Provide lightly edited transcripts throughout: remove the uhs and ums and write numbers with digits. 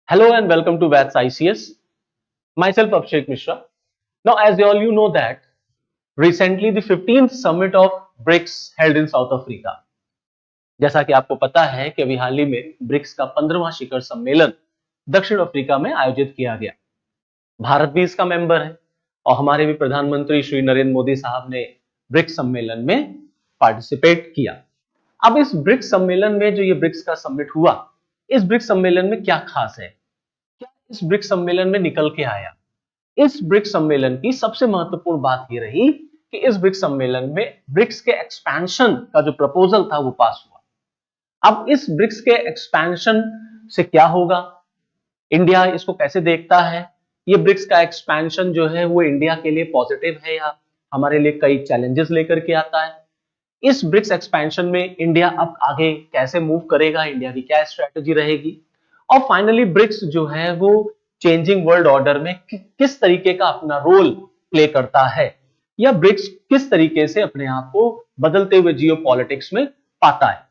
Hello and welcome to VATS ICS. Myself Abhishek Mishra. Now, as all you know that recently the 15th summit of BRICS held in South Africa. जैसा कि आपको पता है कि अभी हाल ही में BRICS का 15वां शिखर सम्मेलन दक्षिण अफ्रीका में आयोजित किया गया। भारत भी इसका मेंबर है और हमारे भी प्रधानमंत्री श्री नरेंद्र मोदी साहब ने ब्रिक्स सम्मेलन में पार्टिसिपेट किया। अब इस ब्रिक्स सम्मेलन में जो ये ब्रिक्स का समिट हुआ, इस ब्रिक्स सम्मेलन में क्या खास है, क्या इस ब्रिक्स सम्मेलन में निकल के आया? इस ब्रिक्स सम्मेलन की सबसे महत्वपूर्ण बात यह रही कि इस ब्रिक्स सम्मेलन में ब्रिक्स के एक्सपेंशन का जो प्रपोजल था वो पास हुआ। अब इस ब्रिक्स के एक्सपेंशन से क्या होगा, इंडिया इसको कैसे देखता है, ये ब्रिक्स का एक्सपेंशन जो है वो इंडिया के लिए पॉजिटिव है या हमारे लिए कई चैलेंजेस लेकर के आता है? इस ब्रिक्स एक्सपेंशन में इंडिया अब आगे कैसे मूव करेगा, इंडिया की क्या स्ट्रेटजी रहेगी, और फाइनली ब्रिक्स जो है वो चेंजिंग वर्ल्ड ऑर्डर में किस तरीके का अपना रोल प्ले करता है, या ब्रिक्स किस तरीके से अपने आप को बदलते हुए जियोपॉलिटिक्स में पाता है।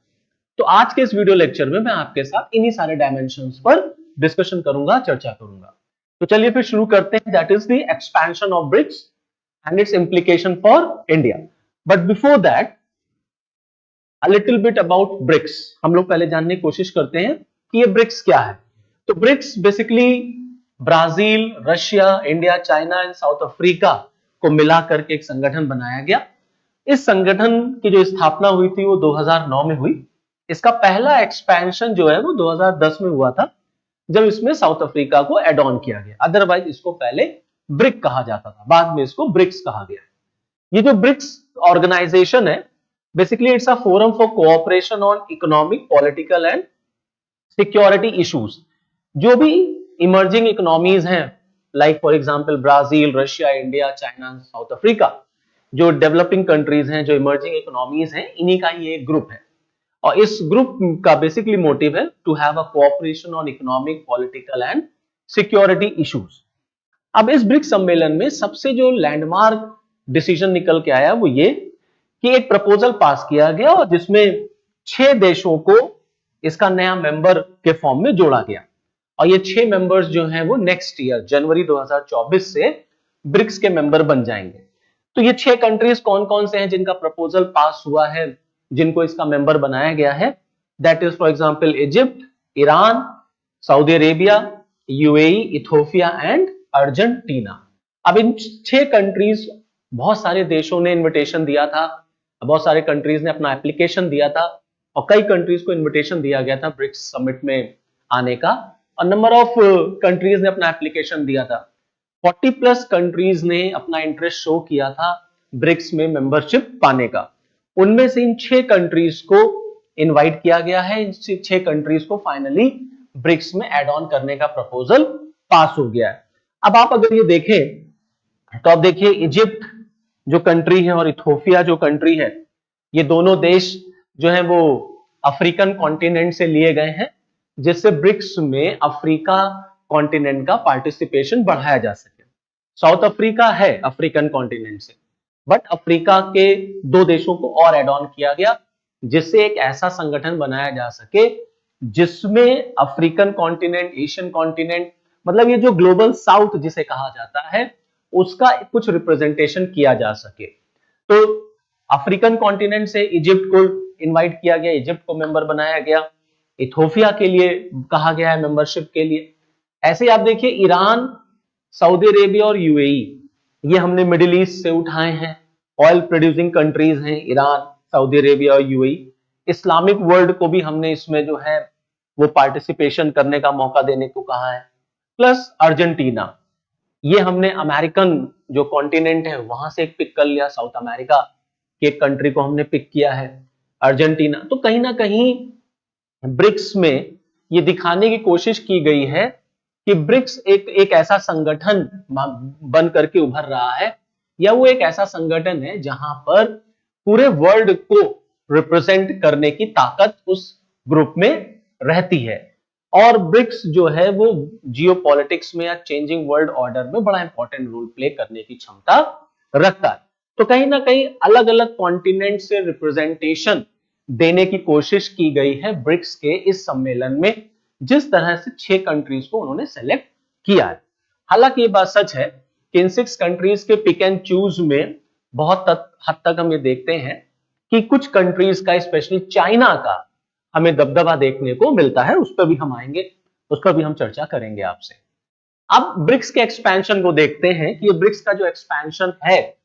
तो आज के इस वीडियो लेक्चर में मैं आपके साथ इन्हीं सारे डायमेंशंस पर डिस्कशन करूंगा, चर्चा करूंगा। तो चलिए फिर शुरू करते हैं। That is the expansion of BRICS and its implication for India. But before that a little bit about BRICS. हम लोग पहले जानने की कोशिश करते हैं कि ये ब्रिक्स क्या है। तो BRICS basically Brazil, Russia, India, China and South Africa को मिला करके एक संगठन बनाया गया। इस संगठन की जो स्थापना हुई थी वो 2009 में हुई। इसका पहला एक्सपेंशन जो है वो 2010 में हुआ था, जब इसमें साउथ अफ्रीका को एड ऑन किया गया। अदरवाइज इसको पहले ब्रिक कहा जाता था, बाद में इसको ब्रिक्स कहा गया। ये जो ब्रिक्स ऑर्गेनाइजेशन है, basically it's a forum for cooperation on economic, political and security issues. जो भी इमर्जिंग इकोनॉमीज हैं, like for example Brazil, Russia, India, China, south Africa, जो डेवलपिंग कंट्रीज हैं, जो इमर्जिंग इकोनॉमीज हैं, इन्हीं का ये एक ग्रुप है। और इस ग्रुप का बेसिकली मोटिव है to have a cooperation on economic, political and security issues. अब इस ब्रिक्स सम्मेलन में सबसे जो लैंडमार्क डिसीजन निकल के आया वो ये कि एक प्रपोजल पास किया गया और जिसमें 6 देशों को इसका नया मेंबर के फॉर्म में जोड़ा गया। और ये 6 मेंबर्स जो हैं वो नेक्स्ट ईयर जनवरी 2024 से ब्रिक्स के मेंबर बन जाएंगे। तो ये 6 कंट्रीज कौन कौन से हैं जिनका प्रपोजल पास हुआ है, जिनको इसका मेंबर बनाया गया है? That is for example Egypt, Iran, Saudi Arabia, UAE, Ethiopia and Argentina. अब इन 6 कंट्रीज, बहुत सारे देशों ने इन्विटेशन दिया था, बहुत सारे कंट्रीज ने अपना एप्लीकेशन दिया था और कई कंट्रीज को इन्विटेशन दिया गया था ब्रिक्स समिट में आने का, और नंबर ऑफ कंट्रीज ने अपना एप्लीकेशन दिया था। 40 प्लस कंट्रीज ने अपना इंटरेस्ट शो किया था ब्रिक्स में मेंबरशिप पाने का। उनमें से इन 6 कंट्रीज को इनवाइट किया गया है। इन 6 कंट्रीज को फाइनली ब्रिक्स में एड ऑन करने का प्रपोजल पास हो गया है। अब आप अगर ये देखें तो आप देखिए इजिप्ट जो कंट्री है और इथियोपिया जो कंट्री है, ये दोनों देश जो हैं वो अफ्रीकन कॉन्टिनेंट से लिए गए हैं, जिससे ब्रिक्स में अफ्रीका कॉन्टिनेंट का पार्टिसिपेशन बढ़ाया जा सके। साउथ अफ्रीका है अफ्रीकन कॉन्टिनेंट से, बट अफ्रीका के 2 देशों को और एड ऑन किया गया, जिससे एक ऐसा संगठन बनाया जा सके जिसमें अफ्रीकन कॉन्टिनेंट, एशियन कॉन्टिनेंट, मतलब ये जो ग्लोबल साउथ जिसे कहा जाता है, उसका कुछ रिप्रेजेंटेशन किया जा सके। तो अफ्रीकन कॉन्टिनेंट से इजिप्ट को इनवाइट किया गया, इजिप्ट को मेंबर बनाया गया, इथियोपिया के लिए कहा गया है मेंबरशिप के लिए। ऐसे आप देखिए ईरान, सऊदी अरेबिया और यूएई, ये हमने मिडिल ईस्ट से उठाए हैं, ऑयल प्रोड्यूसिंग कंट्रीज हैं ईरान, सऊदी अरेबिया और यूएई। इस्लामिक वर्ल्ड को भी हमने इसमें जो है वो पार्टिसिपेशन करने का मौका देने को कहा है। प्लस अर्जेंटीना, ये हमने अमेरिकन जो कॉन्टिनेंट है वहां से एक पिक कर लिया, साउथ अमेरिका के कंट्री को हमने पिक किया है, अर्जेंटीना। तो कहीं ना कहीं ब्रिक्स में ये दिखाने की कोशिश की गई है कि ब्रिक्स एक ऐसा संगठन बन करके उभर रहा है, या वो एक ऐसा संगठन है जहां पर पूरे वर्ल्ड को रिप्रेजेंट करने की ताकत उस ग्रुप में रहती है। और ब्रिक्स जो है वो जियोपॉलिटिक्स में या चेंजिंग वर्ल्ड ऑर्डर में बड़ा इंपॉर्टेंट रोल प्ले करने की क्षमता रखता है। तो कहीं ना कहीं अलग अलग कॉन्टिनेंट से रिप्रेजेंटेशन देने की कोशिश की गई है ब्रिक्स के इस सम्मेलन में, जिस तरह से 6 कंट्रीज को उन्होंने सेलेक्ट किया है। हालांकि ये बात सच है कि इन 6 कंट्रीज के पिक एंड चूज में बहुत हद तक हम ये देखते हैं कि कुछ कंट्रीज का, स्पेशली चाइना का, हमें दबदबा देखने को मिलता है। उस पर भी हम आएंगे, उस पर भी हम चर्चा करेंगे आपसे। अब ब्रिक्स के एक्सपेंशन को देखते हैं कि ये ब्रिक्स का जो एक्सपेंशन है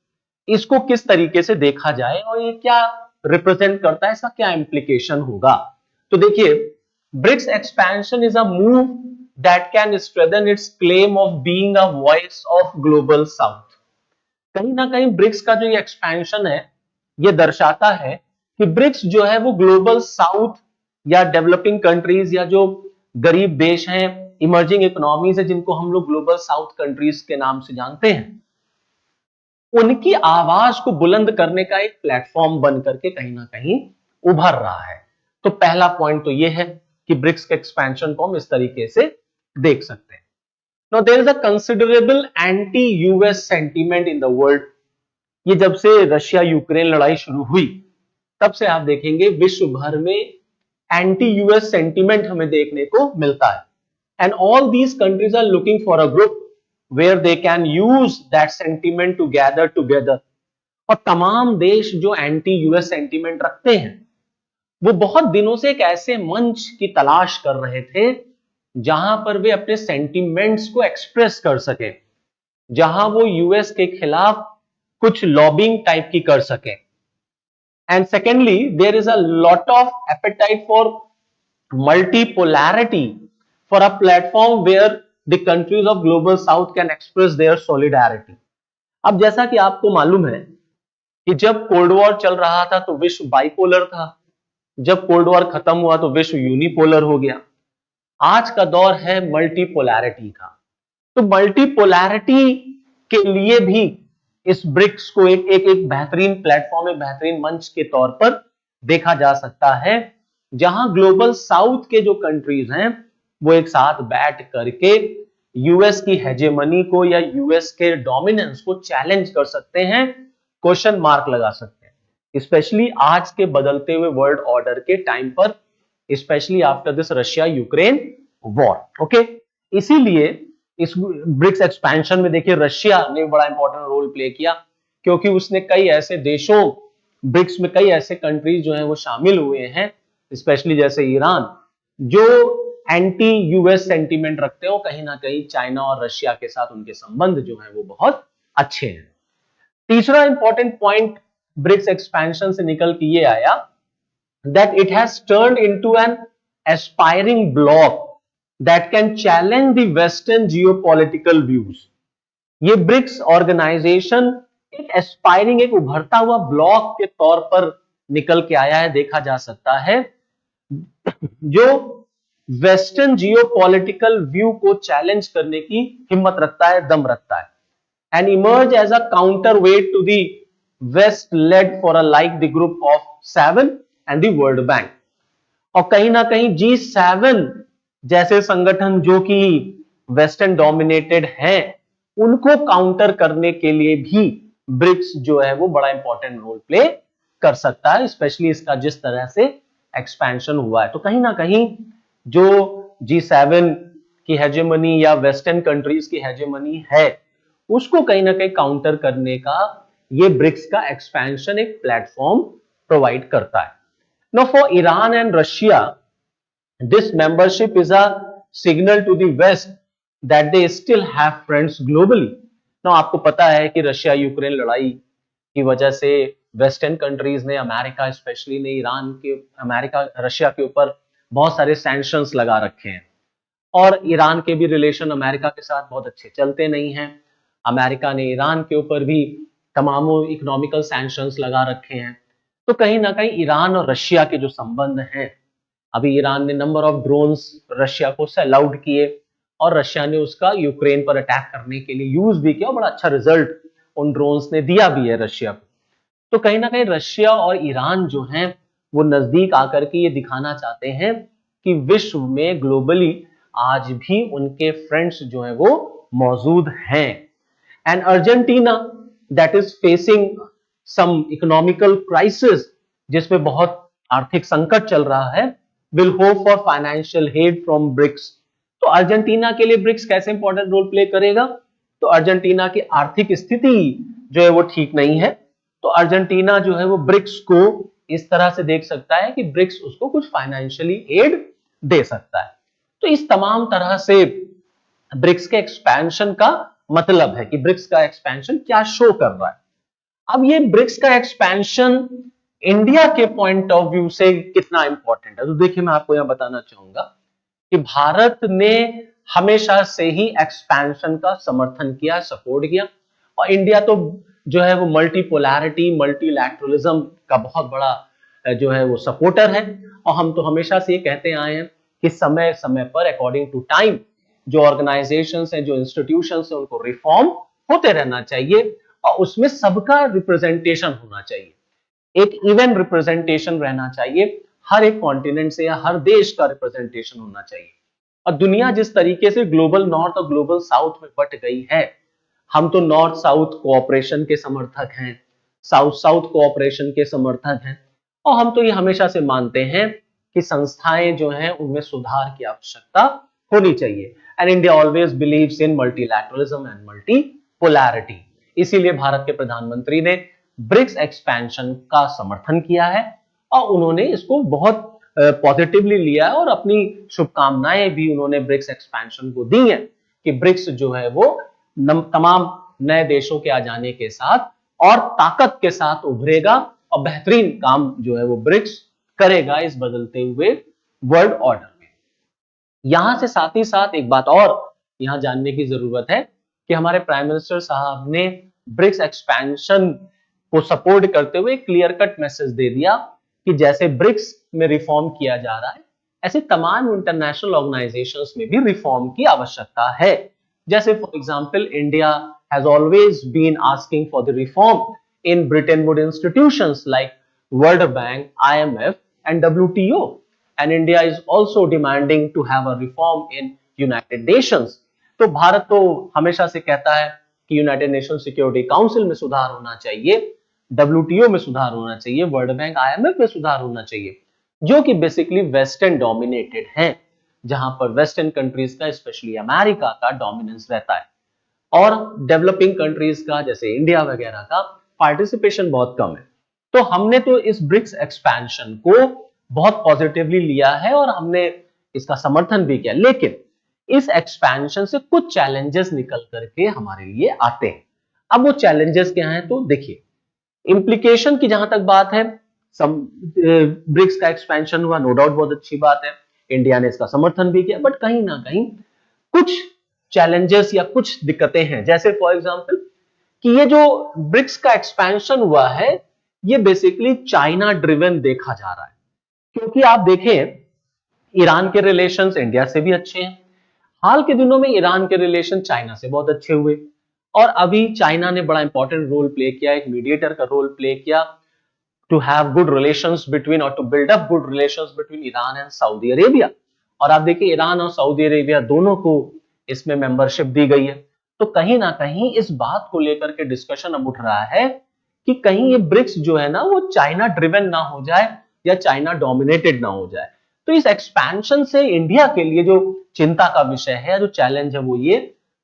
इसको किस तरीके से देखा जाए और ये क्या रिप्रेजेंट करता है, इसका क्या इंप्लीकेशन होगा। तो देखिए, BRICS expansion is a move that can strengthen its claim of being a voice of global south. कहीं ना कहीं ब्रिक्स का जो ये एक्सपेंशन है ये दर्शाता है कि ब्रिक्स जो है वो ग्लोबल साउथ या डेवलपिंग कंट्रीज या जो गरीब देश हैं, इमर्जिंग इकोनॉमीज है, जिनको हम लोग ग्लोबल साउथ कंट्रीज के नाम से जानते हैं, उनकी आवाज को बुलंद करने का एक प्लेटफॉर्म बन करके कहीं ना कहीं उभर रहा है। तो पहला पॉइंट तो यह है कि ब्रिक्स के एक्सपेंशन को हम इस तरीके से देख सकते हैं। Now there is a considerable anti US sentiment in the world. ये जब से रशिया यूक्रेन लड़ाई शुरू हुई तब से आप देखेंगे विश्व भर में एंटी यूएस सेंटीमेंट हमें देखने को मिलता है। And all these countries are looking for a group where they can use that sentiment to gather together। और तमाम देश जो एंटी यूएस सेंटीमेंट रखते हैं वो बहुत दिनों से एक ऐसे मंच की तलाश कर रहे थे जहां पर वे अपने सेंटीमेंट्स को एक्सप्रेस कर सके, जहां वो यूएस के खिलाफ कुछ लॉबिंग टाइप की कर सके। And secondly, there is a lot of appetite for multipolarity for a platform where the countries of global south can express their solidarity। अब जैसा कि आपको मालूम है कि जब कोल्ड वॉर चल रहा था तो विश्व बाइपोलर था, जब कोल्ड वॉर खत्म हुआ तो विश्व यूनिपोलर हो गया। आज का दौर है मल्टीपोलैरिटी का। तो मल्टीपोलैरिटी के लिए भी इस ब्रिक्स को एक बेहतरीन प्लेटफॉर्म, एक बेहतरीन मंच के तौर पर देखा जा सकता है, जहां ग्लोबल साउथ के जो कंट्रीज हैं वो एक साथ बैठ करके यूएस की हेजेमनी को या यूएस के डोमिनेंस को चैलेंज कर सकते हैं, क्वेश्चन मार्क लगा सकते हैं, स्पेशली आज के बदलते हुए वर्ल्ड ऑर्डर के टाइम पर, specially after this Russia Ukraine war. Okay, इसीलिए इस ब्रिक्स एक्सपेंशन में देखिए रशिया ने बड़ा इंपॉर्टेंट रोल प्ले किया, क्योंकि उसने कई ऐसे देशों, ब्रिक्स में कई ऐसे कंट्रीज जो हैं वो शामिल हुए हैं, स्पेशली जैसे ईरान, जो एंटी यूएस सेंटीमेंट रखते हो। कहीं ना कहीं चाइना और रशिया के साथ उनके संबंध जो है वो बहुत अच्छे हैं। तीसरा इंपॉर्टेंट पॉइंट ब्रिक्स एक्सपेंशन से निकल के ये आया that it has turned into an aspiring block that can challenge the western geopolitical views. ये ब्रिक्स ऑर्गेनाइजेशन एक एस्पायरिंग, एक उभरता हुआ ब्लॉक के तौर पर निकल के आया है, देखा जा सकता है, जो वेस्टर्न जियोपॉलिटिकल व्यू को चैलेंज करने की हिम्मत रखता है, दम रखता है, and emerge as a counter weight to the west led for a like the group of 7 and the world bank. और कहीं ना कहीं G7 जैसे संगठन जो कि वेस्टर्न डोमिनेटेड हैं, उनको काउंटर करने के लिए भी ब्रिक्स जो है वो बड़ा इंपॉर्टेंट रोल प्ले कर सकता है, स्पेशली इसका जिस तरह से एक्सपेंशन हुआ है। तो कहीं ना कहीं जो G7 की हेजेमनी या वेस्टर्न कंट्रीज की हेजेमनी है, उसको कहीं ना कहीं काउंटर करने का ये ब्रिक्स का एक्सपेंशन एक प्लेटफॉर्म प्रोवाइड करता है। Now for Iran and Russia, this membership is a signal to the West that they still have friends globally। Now आपको पता है कि रशिया यूक्रेन लड़ाई की वजह से वेस्टर्न कंट्रीज ने, अमेरिका स्पेशली ने ईरान के, अमेरिका रशिया के ऊपर बहुत सारे सैंक्शंस लगा रखे हैं, और ईरान के भी रिलेशन अमेरिका के साथ बहुत अच्छे चलते नहीं हैं। अमेरिका ने ईरान के ऊपर भी तमाम इकोनॉमिकल सैंक्शंस लगा रखे हैं। तो कहीं ना कहीं ईरान और रशिया के जो संबंध हैं, अभी ईरान ने नंबर ऑफ ड्रोन्स रशिया को सेल आउट किए और रशिया ने उसका यूक्रेन पर अटैक करने के लिए यूज भी किया, और बड़ा अच्छा रिजल्ट उन ड्रोन्स ने दिया भी है रशिया को। तो कहीं ना कहीं रशिया और ईरान जो हैं वो नजदीक आकर के ये दिखाना चाहते हैं कि विश्व में ग्लोबली आज भी उनके फ्रेंड्स जो हैं वो मौजूद हैं। And Argentina that is facing some economical crisis, जिसमें बहुत आर्थिक संकट चल रहा है, will hope for financial aid from BRICS। तो अर्जेंटीना के लिए ब्रिक्स कैसे इंपॉर्टेंट रोल प्ले करेगा? तो अर्जेंटीना की आर्थिक स्थिति जो है वो ठीक नहीं है, तो अर्जेंटीना जो है वो ब्रिक्स को इस तरह से देख सकता है कि ब्रिक्स उसको कुछ फाइनेंशियली एड दे सकता है। तो इस तमाम तरह से ब्रिक्स के एक्सपेंशन का मतलब है कि ब्रिक्स का एक्सपेंशन क्या शो कर रहा है। अब ये ब्रिक्स का एक्सपेंशन इंडिया के पॉइंट ऑफ व्यू से कितना इंपॉर्टेंट है, तो देखिए मैं आपको यहां बताना चाहूंगा कि भारत ने हमेशा से ही एक्सपेंशन का समर्थन किया, सपोर्ट किया, और इंडिया तो जो है वो मल्टीपोलैरिटी, मल्टीलैटरलिज्म का बहुत बड़ा जो है वो सपोर्टर है। और हम तो हमेशा से ये कहते आए हैं कि समय समय पर अकॉर्डिंग टू टाइम जो ऑर्गेनाइजेशंस हैं, जो इंस्टीट्यूशंस हैं, उनको रिफॉर्म होते रहना चाहिए और उसमें सबका रिप्रेजेंटेशन होना चाहिए, एक इवन रिप्रेजेंटेशन रहना चाहिए, हर एक कॉन्टिनेंट से या हर देश का रिप्रेजेंटेशन होना चाहिए। और दुनिया जिस तरीके से ग्लोबल नॉर्थ और ग्लोबल साउथ में बट गई है, हम तो नॉर्थ साउथ कोऑपरेशन के समर्थक हैं, साउथ साउथ कोऑपरेशन के समर्थक हैं, और हम तो ये हमेशा से मानते हैं कि संस्थाएं जो हैं उनमें सुधार की आवश्यकता होनी चाहिए। And India always believes in multilateralism and multipolarity. इसीलिए भारत के प्रधानमंत्री ने ब्रिक्स एक्सपेंशन का समर्थन किया है और उन्होंने इसको बहुत पॉजिटिवली लिया है और अपनी शुभकामनाएं भी उन्होंने ब्रिक्स एक्सपेंशन को दी है कि ब्रिक्स जो है वो तमाम नए देशों के आ जाने के साथ और ताकत के साथ उभरेगा और बेहतरीन काम जो है वो ब्रिक्स करेगा इस बदलते हुए वर्ल्ड ऑर्डर में। यहां से साथ ही साथ एक बात और यहां जानने की जरूरत है कि हमारे प्राइम मिनिस्टर साहब ने ब्रिक्स एक्सपेंशन को सपोर्ट करते हुए क्लियर कट मैसेज दे दिया कि जैसे ब्रिक्स में रिफॉर्म किया जा रहा है, ऐसे तमाम इंटरनेशनल ऑर्गेनाइजेशंस में भी रिफॉर्म की आवश्यकता है। जैसे for example India has always been asking for the reform in Bretton Wood institutions like world bank, IMF and WTO, and India is also demanding to have a reform in United Nations। तो भारत तो हमेशा से कहता है कि United nation security council में सुधार होना चाहिए, WTO में सुधार होना चाहिए, वर्ल्ड बैंक, IMF में सुधार होना चाहिए, जो कि बेसिकली वेस्टर्न डोमिनेटेड हैं, जहां पर वेस्टर्न कंट्रीज का, स्पेशली अमेरिका का डोमिनेंस रहता है और डेवलपिंग कंट्रीज का जैसे इंडिया वगैरह का पार्टिसिपेशन बहुत कम है। तो हमने तो इस ब्रिक्स एक्सपेंशन को बहुत पॉजिटिवली लिया है और हमने इसका समर्थन भी किया, लेकिन इस एक्सपेंशन से कुछ चैलेंजेस निकल करके हमारे लिए आते हैं। अब वो चैलेंजेस क्या हैं, तो देखिए इंप्लीकेशन की जहां तक बात है, ब्रिक्स का एक्सपेंशन हुआ, नो डाउट बहुत अच्छी बात है, इंडिया ने इसका समर्थन भी किया, बट कहीं ना कहीं कुछ चैलेंजेस या कुछ दिक्कतें हैं। जैसे फॉर एग्जांपल कि ये जो ब्रिक्स का एक्सपेंशन हुआ है ये बेसिकली चाइना ड्रिवन देखा जा रहा है, क्योंकि आप देखें ईरान के रिलेशंस इंडिया से भी अच्छे हैं, हाल के दिनों में ईरान के रिलेशन चाइना से बहुत अच्छे हुए और अभी चाइना ने बड़ा इंपॉर्टेंट रोल प्ले किया, एक मीडिएटर का रोल प्ले किया to have good relations between और to build up good relations between Iran and Saudi Arabia. और आप देखिए ईरान और सऊदी अरेबिया दोनों को इसमें मेंबरशिप दी गई है। तो कहीं ना कहीं इस बात को लेकर के डिस्कशन अब उठ रहा है कि कहीं ये ब्रिक्स जो है ना वो चाइना ड्रिवन ना हो जाए या चाइना डोमिनेटेड ना हो जाए। तो इस एक्सपेंशन से इंडिया के लिए जो चिंता का विषय है, जो चैलेंज है, वो ये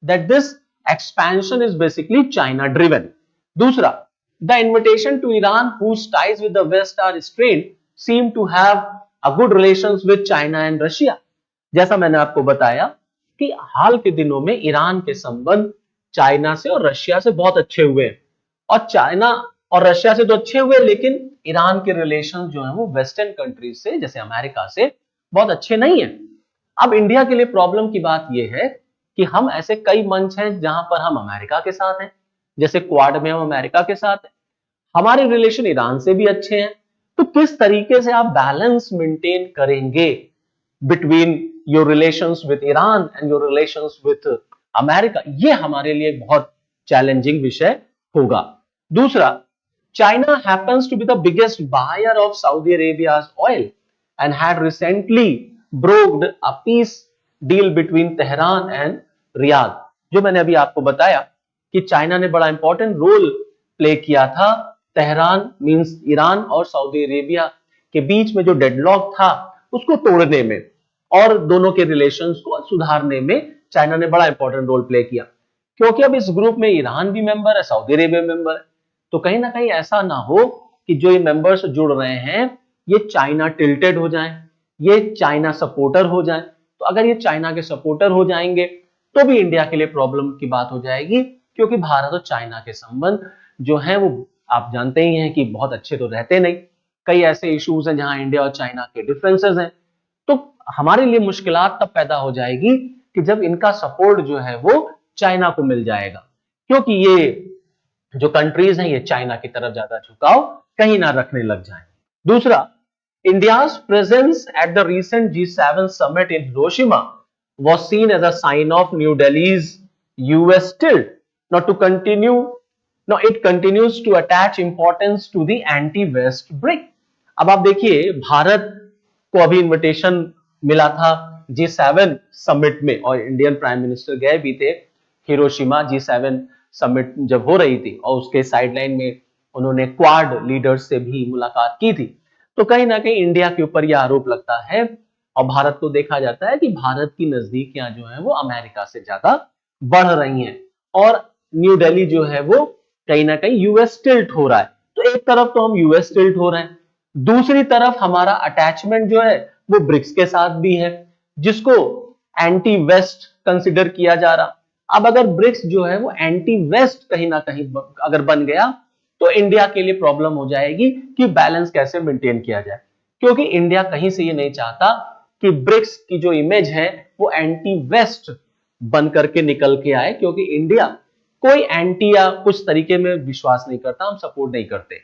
that this expansion is basically China driven. दूसरा, the invitation to Iran whose ties with the west are strained seem to have a good relations with China and Russia। जैसा मैंने आपको बताया कि हाल के दिनों में ईरान के संबंध चाइना से और रशिया से बहुत अच्छे हुए, और चाइना और रशिया से तो अच्छे हुए, लेकिन ईरान के रिलेशन जो है वो वेस्टर्न कंट्रीज से जैसे अमेरिका से बहुत अच्छे नहीं है। अब इंडिया के लिए प्रॉब्लम की बात यह है कि हम ऐसे कई मंच हैं जहां पर हम अमेरिका के साथ हैं, जैसे क्वाड में हम अमेरिका के साथ हैं, हमारे रिलेशन ईरान से भी अच्छे हैं। तो किस तरीके से आप बैलेंस मेंटेन करेंगे between your relations with Iran and your relations with America, ये हमारे लिए बहुत चैलेंजिंग विषय होगा। दूसरा, China happens to be the biggest buyer of Saudi Arabia's oil and had recently brokered a peace deal between Tehran and Riyadh. जो मैंने अभी आपको बताया कि चाइना ने बड़ा इंपॉर्टेंट रोल प्ले किया था तेहरान मींस ईरान और सऊदी अरेबिया के बीच में जो डेडलॉक था उसको तोड़ने में और दोनों के रिलेशंस को सुधारने में चाइना ने बड़ा इंपॉर्टेंट रोल प्ले किया। क्योंकि अब इस ग्रुप में ईरान भी मेंबर है, सऊदी अरेबिया मेंबर है, तो कहीं ना कहीं ऐसा ना हो कि जो ये मेंबर्स जुड़ रहे हैं ये चाइना टिल्टेड हो जाएं, ये चाइना सपोर्टर हो जाएं। तो अगर ये चाइना के सपोर्टर हो जाएंगे तो भी इंडिया के लिए प्रॉब्लम की बात हो जाएगी, क्योंकि भारत और चाइना के संबंध जो है वो आप जानते ही हैं कि बहुत अच्छे तो रहते नहीं। कई ऐसे इश्यूज हैं जहां इंडिया और चाइना के डिफरेंसेस हैं। तो हमारे लिए मुश्किलात तब पैदा हो जाएगी कि जब इनका सपोर्ट जो है वो चाइना को मिल जाएगा, क्योंकि ये जो कंट्रीज हैं ये चाइना की तरफ ज्यादा झुकाव कहीं ना रखने लग जाएं। दूसरा, India's presence at the recent G7 summit in Hiroshima was seen as a sign of New Delhi's US tilt. Now it continues to attach importance to the anti-West BRIC. अब आप देखिए, भारत को अभी इनविटेशन मिला था G7 समिट में और Indian prime minister गए भी थे हिरोशिमा G7 समिट जब हो रही थी, और उसके साइडलाइन में उन्होंने क्वाड लीडर्स से भी मुलाकात की थी। तो कहीं ना कहीं इंडिया के ऊपर यह आरोप लगता है और भारत को देखा जाता है कि भारत की नजदीकियां जो है वो अमेरिका से ज्यादा बढ़ रही हैं और न्यू दिल्ली जो है वो कहीं ना कहीं यूएस टिल्ट हो रहा है। तो एक तरफ तो हम यूएस टिल्ट हो रहे हैं, दूसरी तरफ हमारा अटैचमेंट जो है वो ब्रिक्स के साथ भी है, जिसको एंटी वेस्ट कंसिडर किया जा रहा। अब अगर ब्रिक्स जो है वो एंटी वेस्ट कहीं ना कहीं अगर बन गया तो इंडिया के लिए प्रॉब्लम हो जाएगी कि बैलेंस कैसे मेंटेन किया जाए, क्योंकि इंडिया कहीं से ये नहीं चाहता कि ब्रिक्स की जो इमेज है वो एंटी वेस्ट बन करके निकल के आए, क्योंकि इंडिया कोई एंटी या कुछ तरीके में विश्वास नहीं करता, हम सपोर्ट नहीं करते।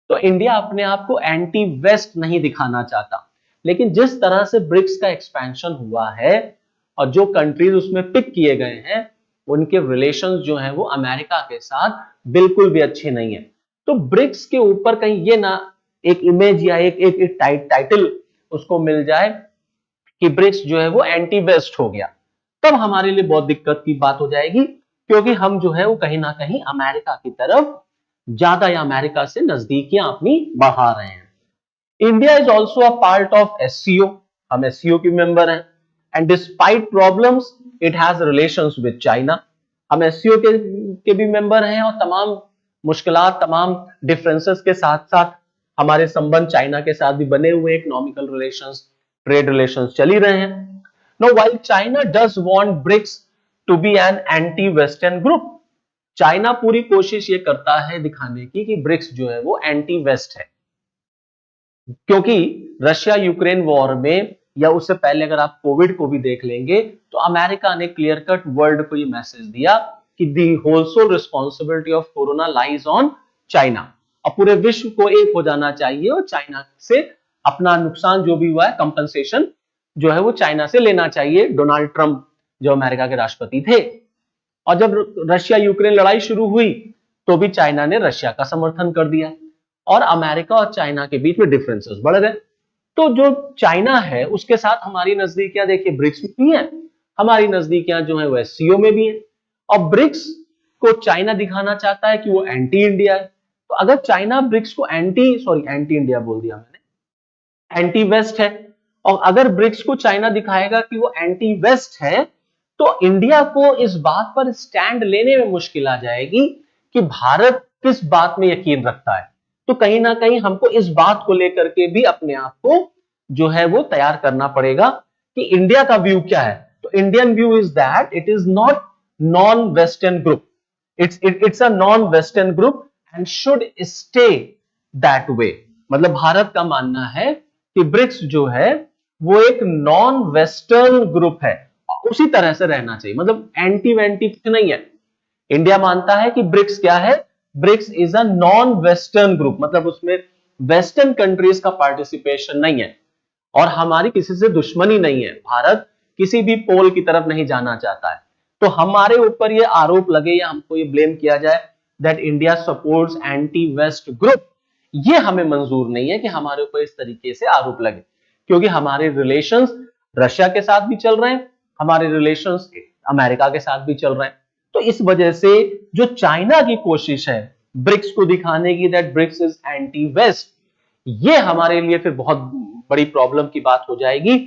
तो इंडिया अपने आप को एंटी वेस्ट नहीं दिखाना चाहता। लेकिन जिस तरह से ब्रिक्स का एक्सपेंशन हुआ है और जो कंट्रीज उसमें पिक किए गए हैं उनके रिलेशंस जो हैं वो अमेरिका के साथ बिल्कुल भी अच्छे नहीं है। तो ब्रिक्स के ऊपर कहीं ये ना एक इमेज या एक टाइटल उसको मिल जाए कि ब्रिक्स जो है वो एंटी वेस्ट हो गया, तब हमारे लिए बहुत दिक्कत की बात हो जाएगी, क्योंकि हम जो है वो कहीं ना कहीं अमेरिका की तरफ ज्यादा या अमेरिका से नजदीकियां अपनी बढ़ा रहे हैं। India is also a part of SCO, हम एससीओ के मेंबर हैं, and despite problems it has relations with China. हम एससीओ के भी मेंबर हैं और तमाम मुश्किलात, तमाम डिफरेंसेस के साथ साथ हमारे संबंध चाइना के साथ भी बने हुए, इकोनॉमिकल रिलेशंस, ट्रेड रिलेशंस चल ही रहे हैं। Now while China does want BRICS to be an anti western group, China पूरी कोशिश ये करता है दिखाने की कि ब्रिक्स जो है वो एंटी वेस्ट है, क्योंकि रशिया यूक्रेन वॉर में या उससे पहले अगर आप कोविड को भी देख लेंगे तो अमेरिका ने क्लियर कट वर्ल्ड को ये मैसेज दिया कि the whole sole responsibility of corona lies on China, और पूरे विश्व को एक हो जाना चाहिए और चाइना से अपना नुकसान जो भी हुआ है कंपनसेशन जो है वो चाइना से लेना चाहिए। डोनाल्ड ट्रंप जो अमेरिका के राष्ट्रपति थे, और जब रशिया यूक्रेन लड़ाई शुरू हुई तो भी चाइना ने रशिया का समर्थन कर दिया और अमेरिका और चाइना के बीच में डिफरेंसेस बढ़ गए। तो जो चाइना है उसके साथ हमारी नजदीकियां देखिए ब्रिक्स में भी है, हमारी नजदीकियां जो है वो एससीओ में भी है, और ब्रिक्स को चाइना दिखाना चाहता है कि वो एंटी इंडिया है। तो अगर चाइना ब्रिक्स को एंटी इंडिया बोल दिया मैंने, एंटी वेस्ट है, और अगर ब्रिक्स को चाइना दिखाएगा कि वो एंटी वेस्ट है तो इंडिया को इस बात पर स्टैंड लेने में मुश्किल आ जाएगी कि भारत किस बात में यकीन रखता है। तो कहीं ना कहीं हमको इस बात को लेकर के भी अपने आप को जो है वो तैयार करना पड़ेगा कि इंडिया का व्यू क्या है। तो Indian view is that it is not non western group, it's a non western group and should stay that way. मतलब भारत का मानना है कि ब्रिक्स जो है वो एक नॉन वेस्टर्न ग्रुप है, उसी तरह से रहना चाहिए, मतलब एंटी वेंटी कुछ नहीं है। इंडिया मानता है कि ब्रिक्स क्या है, BRICS is a non western group, मतलब उसमें वेस्टर्न कंट्रीज का पार्टिसिपेशन नहीं है और हमारी किसी से दुश्मनी नहीं है, भारत किसी भी पोल की तरफ नहीं जाना चाहता है। तो हमारे ऊपर ये आरोप लगे या हमको ये ब्लेम किया जाए that India supports anti west group, ये हमें मंजूर नहीं है कि हमारे ऊपर इस तरीके से आरोप लगे, क्योंकि हमारे रिलेशंस रशिया के साथ भी चल रहे हैं, हमारे रिलेशंस अमेरिका के साथ भी चल रहे हैं। तो इस वजह से जो चाइना की कोशिश है ब्रिक्स को दिखाने की that BRICS is anti west, ये हमारे लिए फिर बहुत बड़ी प्रॉब्लम की बात हो जाएगी,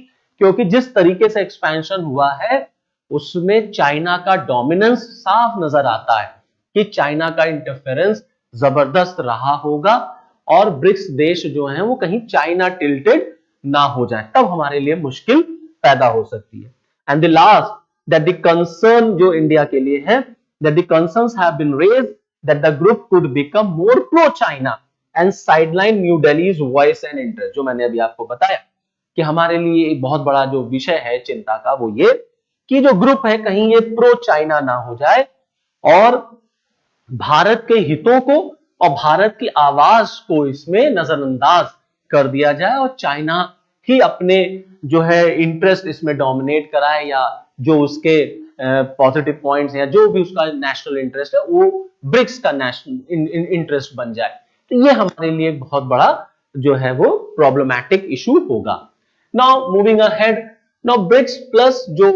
क्योंकि जिस तरीके से एक्सपेंशन हुआ है उसमें चाइना का डोमिनेंस साफ नजर आता है कि चाइना का इंटरफेरेंस जबरदस्त रहा होगा और ब्रिक्स देश जो हैं वो कहीं चाइना टिल्टेड ना हो जाए, तब हमारे लिए मुश्किल पैदा हो सकती है। And the last that the concern जो इंडिया के लिए है, that the concerns have been raised that the group could become more pro China and sideline New Delhi's voice and interest. जो मैंने अभी आपको बताया कि हमारे लिए एक बहुत बड़ा जो विषय है चिंता का वो ये कि जो ग्रुप है कहीं ये प्रो चाइना ना हो जाए और भारत के हितों को और भारत की आवाज को इसमें नजरअंदाज कर दिया जाए और चाइना ही अपने जो है इंटरेस्ट इसमें डोमिनेट कराए, या जो उसके पॉजिटिव पॉइंट्स या जो भी उसका नेशनल इंटरेस्ट है वो ब्रिक्स का नेशनल इंटरेस्ट बन जाए। तो ये हमारे लिए बहुत बड़ा जो है वो प्रॉब्लमैटिक इशू होगा। Now moving ahead, now BRICS plus जो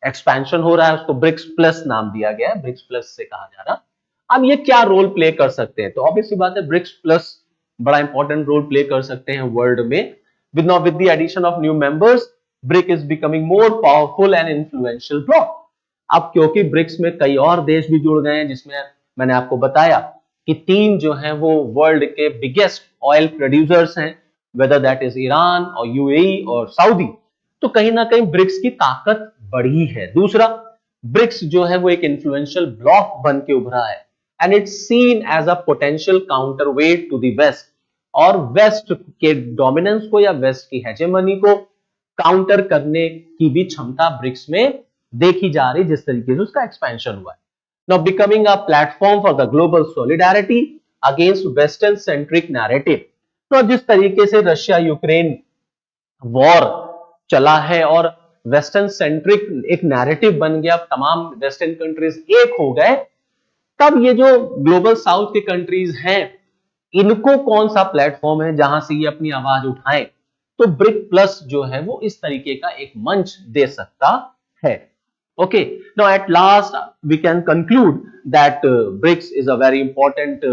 एक्सपेंशन हो रहा है उसको ब्रिक्स प्लस नाम दिया गया है, ब्रिक्स प्लस से कहा जा रहा। अब ये क्या रोल प्ले कर सकते हैं? तो ऑब्वियसली बात है ब्रिक्स प्लस बड़ा इंपॉर्टेंट रोल प्ले कर सकते हैं वर्ल्ड में। With the addition of new members BRIC is becoming more powerful and influential block. अब क्योंकि ब्रिक्स में कई और देश भी जुड़ गए हैं, जिसमें मैंने आपको बताया कि 3 जो हैं वो वर्ल्ड के बिगेस्ट ऑयल प्रोड्यूसर्स हैं, वेदर दैट इज ईरान और यूएई और सऊदी। तो कहीं ना कहीं ब्रिक्स की ताकत बढ़ी है। दूसरा, ब्रिक्स जो है वो एक इन्फ्लुएंशियल ब्लॉक बन के उभरा है and it's seen as a potential counterweight to the west, और वेस्ट के डोमिनेंस को या वेस्ट की हेजेमनी को काउंटर करने की भी क्षमता ब्रिक्स में देखी जा रही, जिस तरीके से उसका एक्सपेंशन हुआ है। Now becoming a platform for the global solidarity against western centric narrative. तो जिस तरीके से रशिया यूक्रेन वॉर चला है और वेस्टर्न सेंट्रिक एक नैरेटिव बन गया, तमाम वेस्टर्न कंट्रीज एक हो गए, तब ये जो ग्लोबल साउथ के कंट्रीज हैं इनको कौन सा प्लेटफॉर्म है जहां से ये अपनी आवाज उठाएं? तो ब्रिक प्लस जो है वो इस तरीके का एक मंच दे सकता है। Okay, now at last we can conclude that BRICS is a very important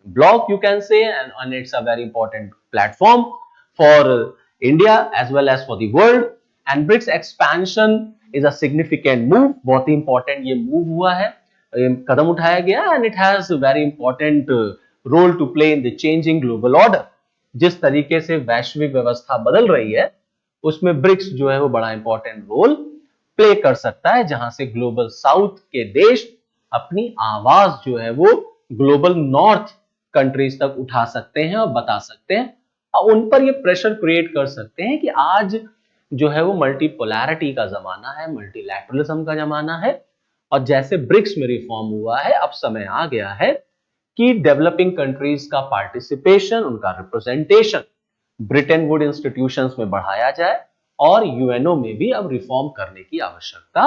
block, you can say, and it's a very important platform for India as well as for the world, and BRICS expansion is a significant move। बहुत ही important ये move हुआ है, कदम उठाया गया, and it has a very important role to play in the changing global order। जिस तरीके से वैश्विक व्यवस्था बदल रही है उसमें ब्रिक्स जो है वो बड़ा इंपॉर्टेंट रोल प्ले कर सकता है, जहां से ग्लोबल साउथ के देश अपनी आवाज जो है वो ग्लोबल नॉर्थ कंट्रीज तक उठा सकते हैं और बता सकते हैं और उन पर ये प्रेशर क्रिएट कर सकते हैं कि आज जो है वो मल्टीपोलैरिटी का जमाना है, मल्टीलैटरलिज्म का जमाना है, और जैसे ब्रिक्स में रिफॉर्म हुआ है अब समय आ गया है कि डेवलपिंग कंट्रीज का पार्टिसिपेशन, उनका रिप्रेजेंटेशन ब्रिटेन वुड इंस्टीट्यूशंस में बढ़ाया जाए और यूएनओ में भी अब रिफॉर्म करने की आवश्यकता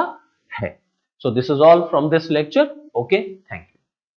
है। So this is all from this lecture. Okay, thank you.